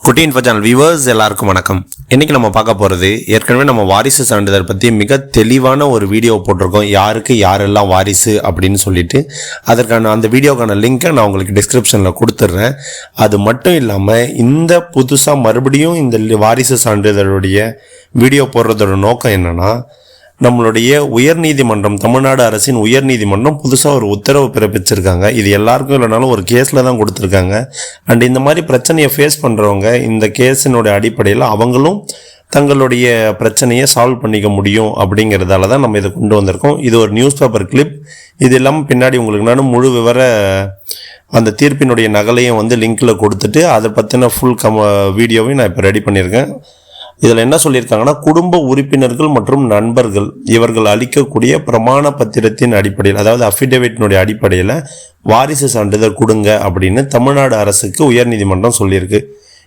குட்டி info channel viewers எல்லாருக்கும் வணக்கம். இன்றைக்கி நம்ம பார்க்க போகிறது ஏற்கனவே நம்ம வாரிசு சான்றிதழ் பற்றி மிக தெளிவான ஒரு வீடியோ போட்டிருக்கோம். யாருக்கு யாரெல்லாம் வாரிசு அப்படின்னு சொல்லிட்டு அதற்கான அந்த வீடியோக்கான லிங்க்கை நான் உங்களுக்கு டிஸ்கிரிப்ஷனில் கொடுத்துட்றேன். அது மட்டும் இல்லாமல் இந்த புதுசாக மறுபடியும் இந்த வாரிசு சான்றிதழுடைய வீடியோ போடுறதோட நோக்கம் என்னென்னா, நம்மளுடைய உயர்நீதிமன்றம், தமிழ்நாடு அரசின் உயர்நீதிமன்றம் புதுசாக ஒரு உத்தரவு பிறப்பிச்சிருக்காங்க. இது எல்லாருக்கும் இல்லைனாலும் ஒரு கேஸில் தான் கொடுத்துருக்காங்க. அண்ட் இந்த மாதிரி பிரச்சனையை ஃபேஸ் பண்ணுறவங்க இந்த கேஸினுடைய அடிப்படையில் அவங்களும் தங்களுடைய பிரச்சனையை சால்வ் பண்ணிக்க முடியும் அப்படிங்கிறதால தான் நம்ம இதை கொண்டு வந்திருக்கோம். இது ஒரு நியூஸ் பேப்பர் கிளிப். இது இல்லாமல் பின்னாடி உங்களுக்கு நான் முழு விவர அந்த தீர்ப்பினுடைய நகலையும் லிங்கில் கொடுத்துட்டு அதை பற்றின ஃபுல் வீடியோவையும் நான் இப்போ ரெடி பண்ணியிருக்கேன். இதில் என்ன சொல்லியிருக்காங்கன்னா, குடும்ப உறுப்பினர்கள் மற்றும் நண்பர்கள் இவர்கள் அளிக்கக்கூடிய பிரமாண பத்திரத்தின் அடிப்படையில், அதாவது அஃபிடேவிட்னுடைய அடிப்படையில் வாரிசு சான்றிதழ் கொடுங்க அப்படின்னு தமிழ்நாடு அரசுக்கு உயர்நீதிமன்றம் சொல்லியிருக்கு.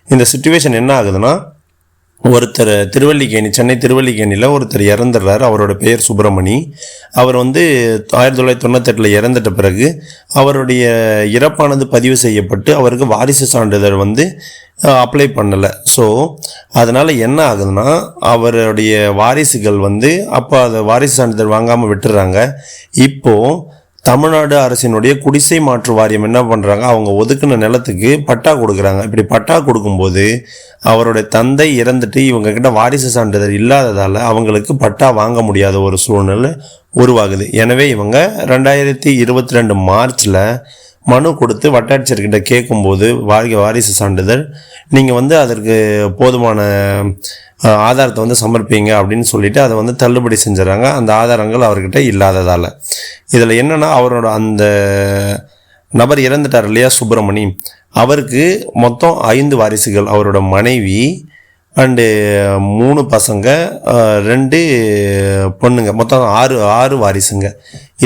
இந்த சிச்சுவேஷன் என்ன ஆகுதுன்னா, ஒருத்தர் திருவல்லிக்கேணி, சென்னை திருவல்லிக்கேணியில் ஒருத்தர் இறந்துடுறாரு. அவரோட பெயர் சுப்பிரமணி. அவர் 1998 இறந்துட்ட பிறகு அவருடைய இறப்பானது பதிவு செய்யப்பட்டு அவருக்கு வாரிசு சான்றிதழ் அப்ளை பண்ணலை. ஸோ அதனால் என்ன ஆகுதுன்னா, அவருடைய வாரிசுகள் அப்போ அதை வாரிசு சான்றிதழ் வாங்காமல் விட்டுறாங்க. இப்போது தமிழ்நாடு அரசினுடைய குடிசை மாற்று வாரியம் என்ன பண்ணுறாங்க, அவங்க ஒதுக்கின நிலத்துக்கு பட்டா கொடுக்குறாங்க. இப்படி பட்டா கொடுக்கும்போது அவருடைய தந்தை இறந்துட்டு இவங்கக்கிட்ட வாரிசு சான்றிதழ் இல்லாததால் அவங்களுக்கு பட்டா வாங்க முடியாத ஒரு சூழ்நிலை உருவாகுது. எனவே இவங்க 2022 மார்ச்சில் மனு கொடுத்து வட்டாட்சியர்கிட்ட கேட்கும்போது, வாரிசு சான்றிதழ் நீங்கள் அதற்கு போதுமான ஆதாரத்தை சமர்ப்பிங்க அப்படின்னு சொல்லிட்டு அதை தள்ளுபடி செஞ்சுறாங்க, அந்த ஆதாரங்கள் அவர்கிட்ட இல்லாததால். இதில் என்னென்னா, அவரோட அந்த நபர் இறந்துட்டார் இல்லையா, சுப்பிரமணி, அவருக்கு மொத்தம் 5 வாரிசுகள். அவரோட மனைவி அண்டு 3 பசங்க, 2 பொண்ணுங்க, மொத்தம் 6 வாரிசுங்க.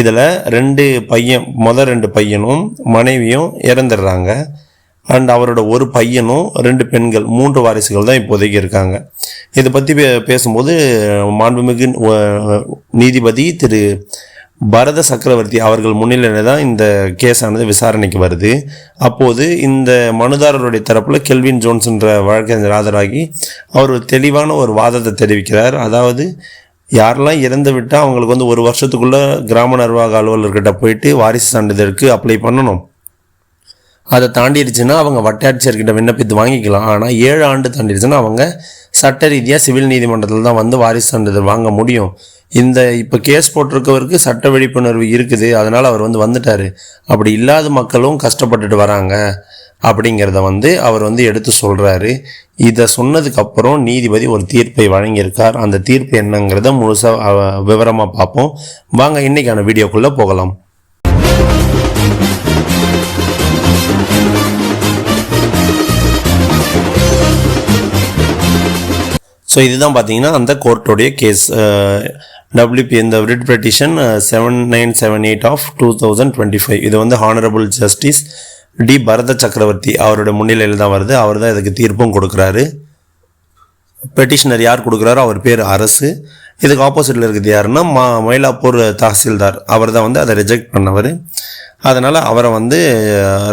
இதில் 2 பையன், 2 பையனும் மனைவியும் இறந்துடுறாங்க. அண்ட் அவரோட ஒரு பையனும் 2 பெண்கள், 3 வாரிசுகள் தான் இப்போதைக்கு இருக்காங்க. இதை பற்றி பேசும்போது மாண்புமிகு நீதிபதி திரு பரத சக்கரவர்த்தி அவர்கள் முன்னிலையில் தான் இந்த கேஸானது விசாரணைக்கு வருது. அப்போது இந்த மனுதாரருடைய தரப்பில் கெல்வின் ஜோன்ஸ்ன்ற வழக்கறிஞர் ஆஜராகி அவர் ஒரு தெளிவான ஒரு வாதத்தை தெரிவிக்கிறார். அதாவது யாரெல்லாம் இறந்து விட்டால் அவங்களுக்கு 1 வருஷத்துக்குள்ளே கிராம நிர்வாக அலுவலர்கிட்ட போயிட்டு வாரிசு சான்றிதழுக்கு அப்ளை பண்ணணும். அதை தாண்டிடுச்சுன்னா அவங்க வட்டாட்சியர்கிட்ட விண்ணப்பித்து வாங்கிக்கலாம். ஆனால் 7 ஆண்டு தாண்டிடுச்சுன்னா அவங்க சட்ட ரீதியாக சிவில் நீதிமன்றத்தில் தான் வாரிசு சான்றிதழ் வாங்க முடியும். இப்போ கேஸ் போட்டிருக்கவருக்கு சட்ட விழிப்புணர்வு இருக்குது, அதனால் அவர் வந்துட்டார். அப்படி இல்லாத மக்களும் கஷ்டப்பட்டுட்டு வராங்க அப்படிங்கிறத அவர் எடுத்து சொல்கிறாரு. இதை சொன்னதுக்கப்புறம் நீதிபதி ஒரு தீர்ப்பை வழங்கியிருக்கார். அந்த தீர்ப்பு என்னங்கிறத முழுசாக விவரமாக பார்ப்போம். வாங்க இன்றைக்கான வீடியோக்குள்ளே போகலாம். ஸோ இதுதான் பார்த்தீங்கன்னா அந்த கோர்ட்டோடைய கேஸ். WP இந்த ரிட் பெட்டிஷன் 7978 ஆஃப் 2025. இது ஹானரபிள் ஜஸ்டிஸ் டி பரத சக்கரவர்த்தி அவரோட முன்னிலையில் தான் வருது. அவர் தான் இதுக்கு தீர்ப்பும் கொடுக்குறாரு. பெட்டிஷனர் யார் கொடுக்குறாரோ அவர் பேர் அரசு. இதுக்கு ஆப்போசிட்டில் இருக்குது யாருன்னா மயிலாப்பூர் தாசில்தார். அவர் தான் அதை ரிஜெக்ட் பண்ணவர். அதனால் அவரை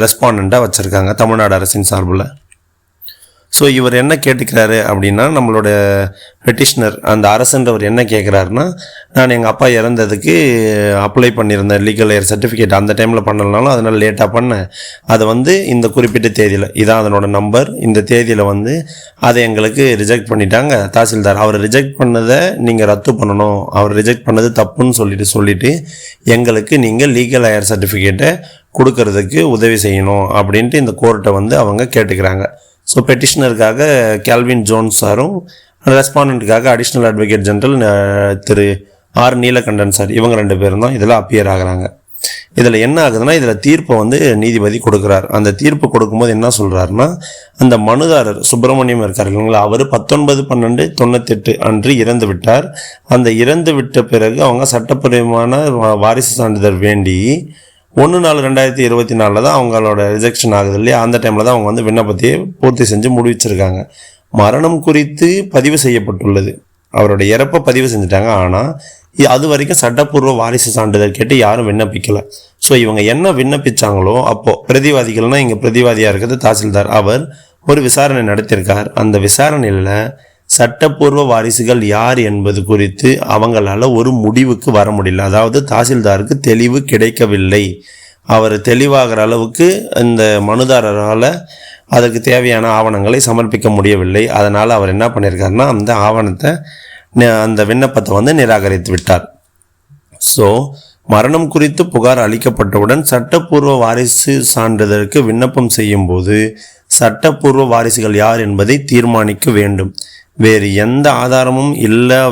ரெஸ்பாண்டண்ட்டாக வச்சுருக்காங்க தமிழ்நாடு அரசின் சார்பில். ஸோ இவர் என்ன கேட்டுக்கிறாரு அப்படின்னா, நம்மளோட பெட்டிஷனர் அந்த அரசுன்றவர் என்ன கேட்குறாருன்னா, நான் எங்கள் அப்பா இறந்ததுக்கு அப்ளை பண்ணியிருந்தேன் லீகல் ஏர் சர்டிஃபிகேட், அந்த டைமில் பண்ணலனாலும் அதனால் லேட்டாக பண்ணேன். அதை இந்த குறிப்பிட்ட தேதியில், இதான் அதனோட நம்பர், இந்த தேதியில் அதை எங்களுக்கு ரிஜெக்ட் பண்ணிட்டாங்க தாசில்தார். அவர் ரிஜெக்ட் பண்ணதை நீங்கள் ரத்து பண்ணணும், அவர் ரிஜெக்ட் பண்ணது தப்புன்னு சொல்லிட்டு எங்களுக்கு நீங்கள் லீகல் ஏர் சர்டிஃபிகேட்டை கொடுக்கறதுக்கு உதவி செய்யணும் அப்படின்ட்டு இந்த கோர்ட்டை அவங்க கேட்டுக்கிறாங்க. ஸோ பெட்டிஷனருக்காக கெல்வின் ஜோன்ஸ் சாரும், ரெஸ்பாண்டண்ட்டுக்காக அடிஷ்னல் அட்வொகேட் ஜெனரல் திரு ஆர் நீலகண்டன் சார், இவங்க 2 பேரும் தான் இதில் அப்பியர் ஆகிறாங்க. இதில் என்ன ஆகுதுன்னா, இதில் தீர்ப்பை நீதிபதி கொடுக்குறார். அந்த தீர்ப்பு கொடுக்கும்போது என்ன சொல்கிறாருன்னா, அந்த மனுதாரர் சுப்பிரமணியம் இருக்கார் இல்லைங்களா, அவர் 19/12/98 அன்று இறந்து விட்டார். அந்த இறந்து விட்ட பிறகு அவங்க சட்டப்பூர்வமான வாரிசு சான்றிதழ் வேண்டி 1/4/2024 தான் அவங்களோட ரிஜெக்ஷன் ஆகுது இல்லையா, அந்த டைமில் தான் அவங்க விண்ணப்பத்தையே பூர்த்தி செஞ்சு முடிச்சிருக்காங்க. மரணம் குறித்து பதிவு செய்யப்பட்டுள்ளது, அவருடைய இறப்பை பதிவு செஞ்சுட்டாங்க. ஆனால் அது வரைக்கும் சட்டப்பூர்வ வாரிசு சான்றிதழ் கேட்டு யாரும் விண்ணப்பிக்கலை. ஸோ இவங்க என்ன விண்ணப்பிச்சாங்களோ அப்போது பிரதிவாதிகள்னால் இங்கே பிரதிவாதியாக இருக்கிறது தாசில்தார், அவர் ஒரு விசாரணை நடத்தியிருக்கார். அந்த விசாரணையில் சட்டப்பூர்வ வாரிசுகள் யார் என்பது குறித்து அவங்களால ஒரு முடிவுக்கு வர முடியல. அதாவது தாசில்தாருக்கு தெளிவு கிடைக்கவில்லை. அவர் தெளிவாகிற அளவுக்கு இந்த மனுதாரரால் அதுக்கு தேவையான ஆவணங்களை சமர்ப்பிக்க முடியவில்லை. அதனால் அவர் என்ன பண்ணியிருக்காருன்னா அந்த ஆவணத்தை அந்த விண்ணப்பத்தை நிராகரித்து விட்டார். ஸோ மரணம் குறித்து புகார் அளிக்கப்பட்டவுடன் சட்டப்பூர்வ வாரிசு சான்றிதழுக்கு விண்ணப்பம் செய்யும் போது சட்டப்பூர்வ வாரிசுகள் யார் என்பதை தீர்மானிக்க வேண்டும். வேறு எந்த ஆதாரமும்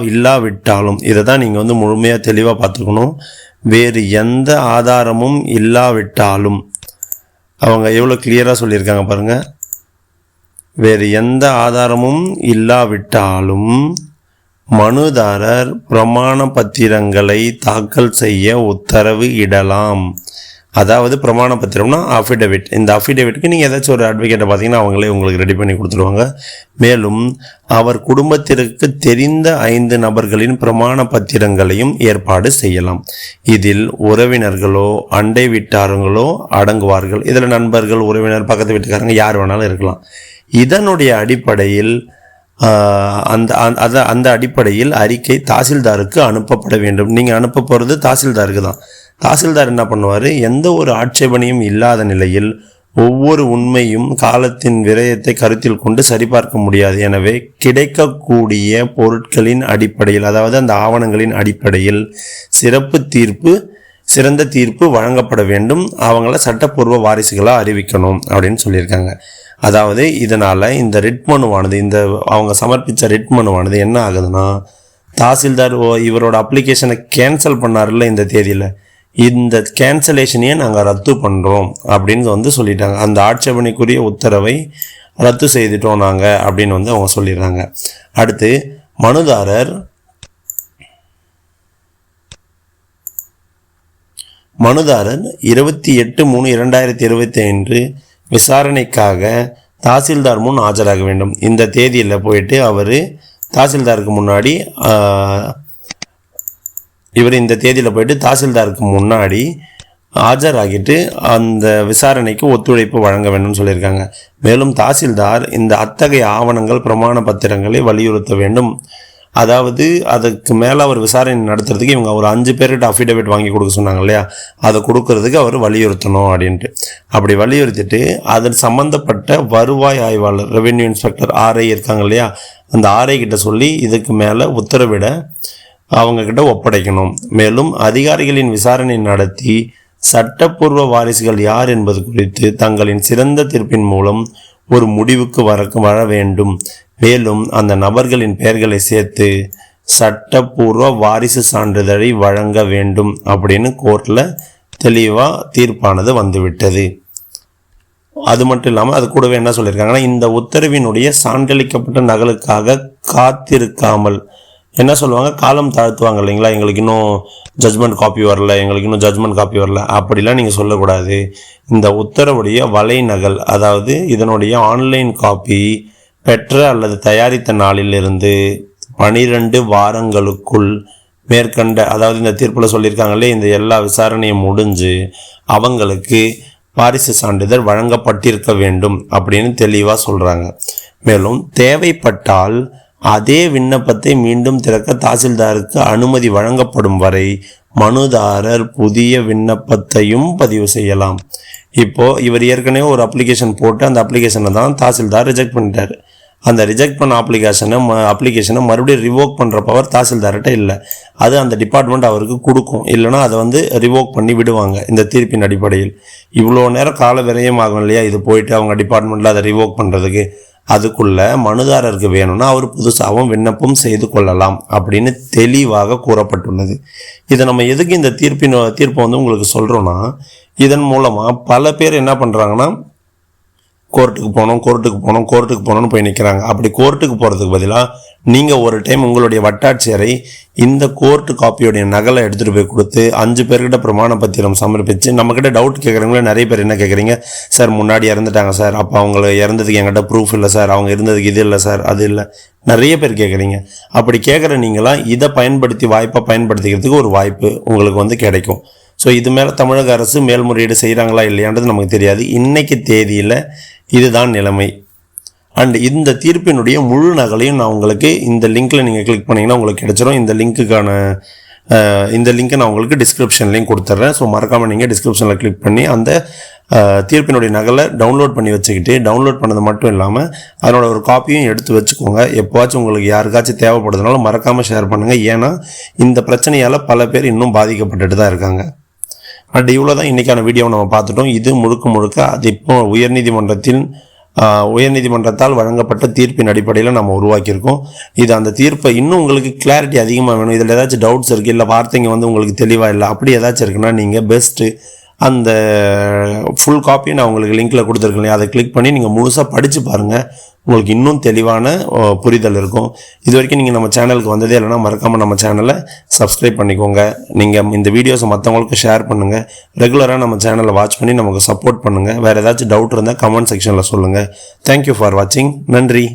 இல்லாவிட்டாலும் இதை தான் நீங்கள் முழுமையாக தெளிவாக பார்த்துக்கணும். வேறு எந்த ஆதாரமும் இல்லாவிட்டாலும் அவங்க எவ்வளோ கிளியராக சொல்லியிருக்காங்க பாருங்கள். வேறு எந்த ஆதாரமும் இல்லாவிட்டாலும் மனுதாரர் பிரமாண பத்திரங்களை தாக்கல் செய்ய உத்தரவு இடலாம். அதாவது பிரமாண பத்திரம்னா அஃபிடவிட். இந்த அஃபிடவிட்க்கு நீங்கள் ஏதாச்சும் ஒரு அட்வொகேட்டை பார்த்தீங்கன்னா அவங்களே உங்களுக்கு ரெடி பண்ணி கொடுத்துருவாங்க. மேலும் அவர் குடும்பத்திற்கு தெரிந்த 5 நபர்களின் பிரமாண பத்திரங்களையும் ஏற்பாடு செய்யலாம். இதில் உறவினர்களோ அண்டை வீட்டாருங்களோ அடங்குவார்கள். இதில் நண்பர்கள், உறவினர், பக்கத்து வீட்டுக்காரங்க யார் வேணாலும் இருக்கலாம். இதனுடைய அடிப்படையில் அந்த அடிப்படையில் அறிக்கை தாசில்தாருக்கு அனுப்பப்பட வேண்டும். நீங்கள் அனுப்ப போகிறது தாசில்தாருக்கு தான். தாசில்தார் என்ன பண்ணுவார், எந்த ஒரு ஆட்சேபனையும் இல்லாத நிலையில் ஒவ்வொரு உண்மையும் காலத்தின் விரயத்தை கருத்தில் கொண்டு சரிபார்க்க முடியாது. எனவே கிடைக்கக்கூடிய பொருட்களின் அடிப்படையில், அதாவது அந்த ஆவணங்களின் அடிப்படையில் சிறந்த தீர்ப்பு வழங்கப்பட வேண்டும். அவங்கள சட்டப்பூர்வ வாரிசுகளாக அறிவிக்கணும் அப்படின்னு சொல்லியிருக்காங்க. அதாவது இதனால் இந்த ரிட் மனுவானது, இந்த அவங்க சமர்ப்பித்த ரிட் மனுவானது என்ன ஆகுதுன்னா, தாசில்தார் இவரோட அப்ளிகேஷனை கேன்சல் பண்ணார்ல இந்த தேதியில், இந்த கேன்சலேஷனையே நாங்கள் ரத்து பண்ணுறோம் அப்படின்னு சொல்லிட்டாங்க. அந்த ஆட்சேபனைக்குரிய உத்தரவை ரத்து செய்துட்டோம் நாங்கள் அப்படின்னு அவங்க சொல்லிடுறாங்க. அடுத்து மனுதாரர் 28/3/2025 விசாரணைக்காக தாசில்தார் முன் ஆஜராக வேண்டும். இந்த தேதியில் போயிட்டு அவர் தாசில்தாருக்கு முன்னாடி ஆஜராகிட்டு அந்த விசாரணைக்கு ஒத்துழைப்பு வழங்க வேண்டும் சொல்லியிருக்காங்க. மேலும் தாசில்தார் இந்த அத்தகைய ஆவணங்கள் பிரமாண பத்திரங்களை வலியுறுத்த வேண்டும். அதாவது அதுக்கு மேலே அவர் விசாரணை நடத்துறதுக்கு இவங்க ஒரு 5 பேர்கிட்ட அஃபிடவிட் வாங்கி கொடுக்க சொன்னாங்க இல்லையா, அதை கொடுக்கறதுக்கு அவர் வலியுறுத்தணும் அப்படின்ட்டு. அப்படி வலியுறுத்திட்டு அதில் சம்மந்தப்பட்ட வருவாய் ஆய்வாளர், ரெவென்யூ இன்ஸ்பெக்டர், ஆர்ஐ இருக்காங்க இல்லையா, அந்த ஆர்ஐ கிட்ட சொல்லி இதுக்கு மேலே உத்தரவிட அவங்கக்கிட்ட ஒப்படைக்கணும். மேலும் அதிகாரிகளின் விசாரணை நடத்தி சட்டப்பூர்வ வாரிசுகள் யார் என்பது குறித்து தங்களின் சிறந்த தீர்ப்பின் மூலம் ஒரு முடிவுக்கு வர வேண்டும். மேலும் அந்த நபர்களின் பெயர்களை சேர்த்து சட்டப்பூர்வ வாரிசு சான்றிதழை வழங்க வேண்டும் அப்படின்னு கோர்ட்டில் தெளிவாக தீர்ப்பானது வந்துவிட்டது. அது மட்டும் இல்லாமல் அது கூடவே என்ன சொல்லியிருக்காங்கன்னா, இந்த உத்தரவினுடைய சான்றளிக்கப்பட்ட நகலுக்காக காத்திருக்காமல் என்ன சொல்லுவாங்க, காலம் தாழ்த்துவாங்க இல்லைங்களா, எங்களுக்கு இன்னும் ஜட்ஜ்மெண்ட் காப்பி வரல, அப்படிலாம் நீங்கள் சொல்லக்கூடாது. இந்த உத்தரவுடைய வலை நகல், அதாவது இதனுடைய ஆன்லைன் காப்பி பெற்ற அல்லது தயாரித்த நாளிலிருந்து 12 வாரங்களுக்குள் மேற்கண்ட, அதாவது இந்த தீர்ப்பில் சொல்லியிருக்காங்களே, இந்த எல்லா விசாரணையும் முடிஞ்சு அவங்களுக்கு வாரிசு சான்றிதழ் வழங்கப்பட்டிருக்க வேண்டும் அப்படின்னு தெளிவாக சொல்கிறாங்க. மேலும் தேவைப்பட்டால் அதே விண்ணப்பத்தை மீண்டும் திறக்க தாசில்தாருக்கு அனுமதி வழங்கப்படும் வரை மனுதாரர் புதிய விண்ணப்பத்தையும் பதிவு செய்யலாம். இப்போது இவர் ஏற்கனவே ஒரு அப்ளிகேஷன் போட்டு அந்த அப்ளிகேஷனை தான் தாசில்தார் ரிஜெக்ட் பண்ணிட்டார். அந்த ரிஜெக்ட் பண்ண அப்ளிகேஷனை மறுபடியும் ரிவோக் பண்ணுற பவர் தாசில்தார்கிட்ட இல்லை. அது அந்த டிபார்ட்மெண்ட் அவருக்கு கொடுக்கும். இல்லைனா அதை ரிவோக் பண்ணி விடுவாங்க இந்த தீர்ப்பின் அடிப்படையில். இவ்வளோ நேரம் கால விரயம் ஆகும் இல்லையா, இது போயிட்டு அவங்க டிபார்ட்மெண்ட்டில் அதை ரிவோக் பண்ணுறதுக்கு. அதுக்குள்ள மனுதாரருக்கு வேணும்னா அவர் புதுசாகவும் விண்ணப்பம் செய்து கொள்ளலாம் அப்படின்னு தெளிவாக கூறப்பட்டுள்ளது. இதை நம்ம எதுக்கு இந்த தீர்ப்பை உங்களுக்கு சொல்கிறோன்னா, இதன் மூலமாக பல பேர் என்ன பண்ணுறாங்கன்னா, கோர்ட்டுக்கு போகணும்னு போய் நிற்கிறாங்க. அப்படி கோர்ட்டுக்கு போகிறதுக்கு பதிலாக நீங்கள் ஒரு டைம் உங்களுடைய வட்டாட்சியரை இந்த கோர்ட்டு காப்பியோடைய நகலை எடுத்துகிட்டு போய் கொடுத்து 5 பேர்கிட்ட பிரமாண பத்திரம் சமர்ப்பித்து, நம்மக்கிட்ட டவுட் கேட்குறவங்களே நிறைய பேர் என்ன கேட்குறீங்க, சார் முன்னாடி இறந்துட்டாங்க சார், அப்போ அவங்க இறந்ததுக்கு என்கிட்ட ப்ரூஃப் இல்லை சார், அவங்க இருந்ததுக்கு இது இல்லை சார், அது இல்லை, நிறைய பேர் கேட்குறீங்க. அப்படி கேட்குற நீங்களாம் இதை வாய்ப்பை பயன்படுத்திக்கிறதுக்கு ஒரு வாய்ப்பு உங்களுக்கு கிடைக்கும். ஸோ இது மேலே தமிழக அரசு மேல்முறையீடு செய்கிறாங்களா இல்லையான்றது நமக்கு தெரியாது. இன்றைக்கி தேதியில் இதுதான் நிலைமை. அண்ட் இந்த தீர்ப்பினுடைய முழு நகலையும் நான் உங்களுக்கு இந்த லிங்க்கில் நீங்கள் கிளிக் பண்ணிங்கன்னா உங்களுக்கு கிடச்சிரும். இந்த லிங்க்கை நான் உங்களுக்கு டிஸ்கிரிப்ஷன்லேயும் கொடுத்துட்றேன். ஸோ மறக்காமல் நீங்கள் டிஸ்கிரிப்ஷனில் கிளிக் பண்ணி அந்த தீர்ப்பினுடைய நகலை டவுன்லோட் பண்ணி வச்சுக்கிட்டு, டவுன்லோட் பண்ணது மட்டும் இல்லாமல் அதனோட ஒரு காப்பியும் எடுத்து வச்சுக்கோங்க. எப்போவாச்சும் உங்களுக்கு யாருக்காச்சும் தேவைப்படுறதுனால மறக்காமல் ஷேர் பண்ணுங்கள். ஏன்னா இந்த பிரச்சனையால் பல பேர் இன்னும் பாதிக்கப்பட்டுட்டு தான் இருக்காங்க. அண்ட் இவ்வளோ தான் இன்றைக்கான வீடியோவை நம்ம பார்த்துட்டோம். இது முழுக்க அது இப்போ உயர்நீதிமன்றத்தால் வழங்கப்பட்ட தீர்ப்பின் அடிப்படையில் நம்ம உருவாக்கியிருக்கோம். இது அந்த தீர்ப்பை இன்னும் உங்களுக்கு கிளாரிட்டி அதிகமாக வேணும், இதில் ஏதாச்சும் டவுட்ஸ் இருக்குது, இல்லை வார்த்தைங்க உங்களுக்கு தெளிவாக இல்லை, அப்படி ஏதாச்சும் இருக்குன்னா நீங்கள் பெஸ்ட்டு அந்த ஃபுல் காப்பியை நான் உங்களுக்கு லிங்க்கில் கொடுத்துருக்கேன், அதை கிளிக் பண்ணி நீங்கள் முழுசாக படித்து பாருங்கள். உங்களுக்கு இன்னும் தெளிவான புரிதல் இருக்கும். இது வரைக்கும் நீங்கள் நம்ம சேனலுக்கு வந்ததே இல்லைன்னா மறக்காமல் நம்ம சேனலை சப்ஸ்கிரைப் பண்ணிக்கோங்க. நீங்கள் இந்த வீடியோஸை மற்றவங்களுக்கு ஷேர் பண்ணுங்கள். ரெகுலராக நம்ம சேனலை வாட்ச் பண்ணி நமக்கு சப்போர்ட் பண்ணுங்கள். வேறு ஏதாச்சும் டவுட் இருந்தால் கமெண்ட் செக்ஷனில் சொல்லுங்கள். தேங்க்யூ ஃபார் வாட்சிங். நன்றி.